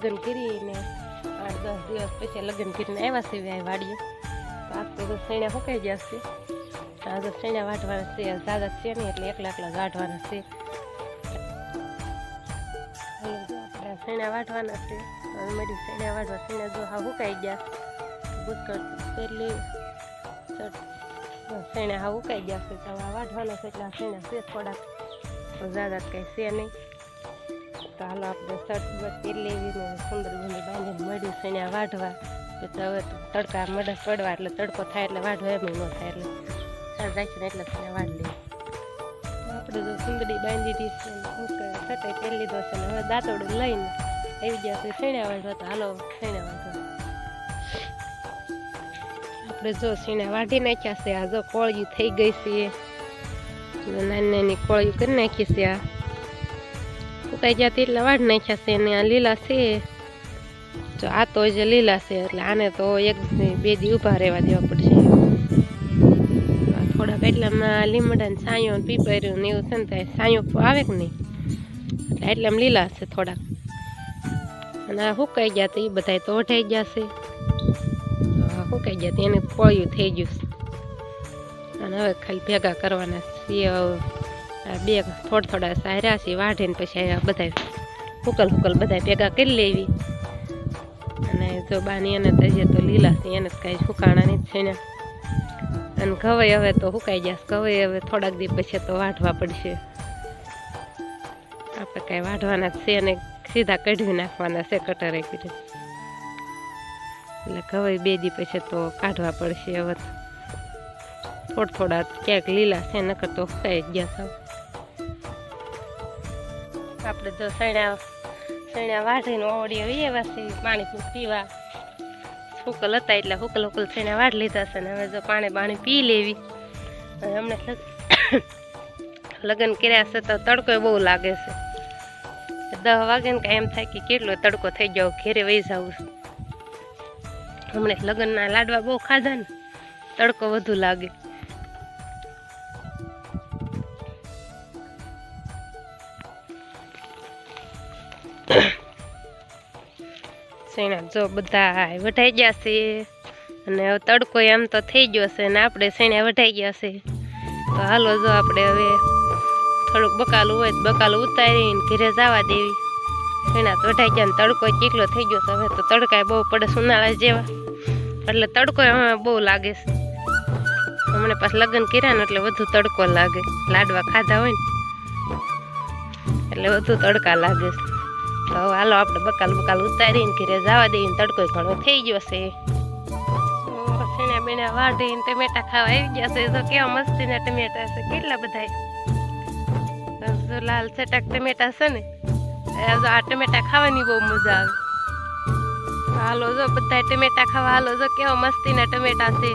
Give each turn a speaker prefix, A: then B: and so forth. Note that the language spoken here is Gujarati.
A: લગ્ન કરીને 8-10 દિવસ પછી લગ્ન કરીને આવ્યા છે આ વાડીએ. તો આજ તો સૈણા સુકાઈ ગયા છે. આ તો સૈણા વાટવાના છે, દાદા છે નહીં એટલે એકલા જ વાટવાના છે. આપણે સૈણા વાટવાના છે. મારી સૈણા વાટવા સૈણા જો હા સુકાઈ ગયા બુસ્કટ એટલે સૈણા હા સુકાઈ ગયા છે. તો વાટવાના છે એટલે સૈણા છે થોડાક, તો દાદા કંઈ છે નહીં. તો હાલો આપણે શર્ટ તેલ લેવીને સુંદર ગુંડી બાંધીને મળ્યું સૈણા વાઢવા. તો હવે તડકા મડસ પડવા એટલે તડકો થાય એટલે વાઢવા એમ ન થાય એટલે સાજ રાખીને એટલે સૈણા વાઢ લઈએ. આપણે જો સુંદરી બાંધી દીધી છે, સટાઈ તેલ લીધો છે ને હવે દાંતોડું લઈને આવી ગયા છે સૈણા વાઢવા. તો હાલો સૈણા વાઢવા. આપણે જો સૈણા વાઢી નાખ્યા છે. આ જો કોળિયું થઈ ગઈ છે, નાની નાની કોળિયું કરી નાખી છે. આ સુકાઈ ગયા એટલા વાઢ નાખ્યા છે ને આ લીલા છે. જો આ તો જે લીલા છે એટલે આને તો 1-2 દી ઊભા રહેવા દેવા પડશે. થોડાક એટલામાં લીમડા ને સાયો ને પીપર્યું ને એવું છે ને થાય સાયો આવે કે નહીં એટલે એટલામાં લીલા છે થોડાક. અને આ સુકાઈ ગયા તો એ બધા તો વઢાઈ ગયા છે. સુકાઈ ગયા એને કોળિયું થઈ ગયું છે. અને હવે ખાલી ભેગા કરવાના છે. બે થોડા સાર્યા છે વાઢીને પછી બધા હુકલ બધા ભેગા કરી લેવી. અને જો બાની એને તજે તો લીલા છે એને કાંઈ સુકાણા નહીં છે ને. અને ઘવાઈ હવે તો સુકાઈ ગયા. ઘવાઈ હવે થોડાક દી પછી તો વાઢવા પડશે. આપણે કાંઈ વાઢવાના છે અને સીધા કઢવી નાખવાના છે કટરે કરી. એટલે ઘવાઈ 2 દી પછી તો કાઢવા પડશે. હવે થોડા ક્યાંક લીલા છે નકર તો સુકાઈ ગયા સાવ. આપણે જો સૈણા વાઢીને ઓળીએ એવા છે પાણી પીવા. હુકલ હતા એટલે હુકલ સૈણા વાઢ લીધા છે ને હવે જો પાણી પી લેવી. અને હમણાં લગ્ન કર્યા છે તો તડકો બહુ લાગે છે. 10 વાગે ને કાંઈ એમ થાય કે કેટલો તડકો થઈ જાવ ઘેરે વહી જવું. હમણાં લગ્નના લાડવા બહુ ખાધા ને તડકો વધુ લાગે. સૈણા જો બધા વઢાઈ ગયા છે અને હવે તડકો એમ તો થઈ ગયો છે ને આપણે સૈણા વઢાઈ ગયા છે. તો હાલો જો આપણે હવે થોડુંક બકાલું હોય તો બકાલું ઉતારીને ઘરે જવા દેવી. સૈણા તો વઢાઈ ગયા ને તડકો કેટલો થઈ ગયો છે. હવે તો તડકા બહુ પડે ઉનાળા જેવા એટલે તડકો હવે બહુ લાગે છે. હમણાં પાછું લગ્ન કર્યા ને એટલે વધુ તડકો લાગે. લાડવા ખાધા હોય ને એટલે વધુ તડકા લાગે છે. તો હાલો આપણે બકાલ ઉતારીને ઘરે જવા દઈએ. તડકો ઘણો થઈ ગયો છે. સૈણા બેણા વાઢીને ટમેટા ખાવા આવી ગયા છે. તો કેવા મસ્તીના ટમેટા છે કેટલા બધા. લાલ ચટાક ટમેટા છે ને આ ટમેટા ખાવાની બહુ મજા આવે. હાલો જો બધા ટમેટા ખાવા. હાલો જો કેવા મસ્તીના ટમેટા છે.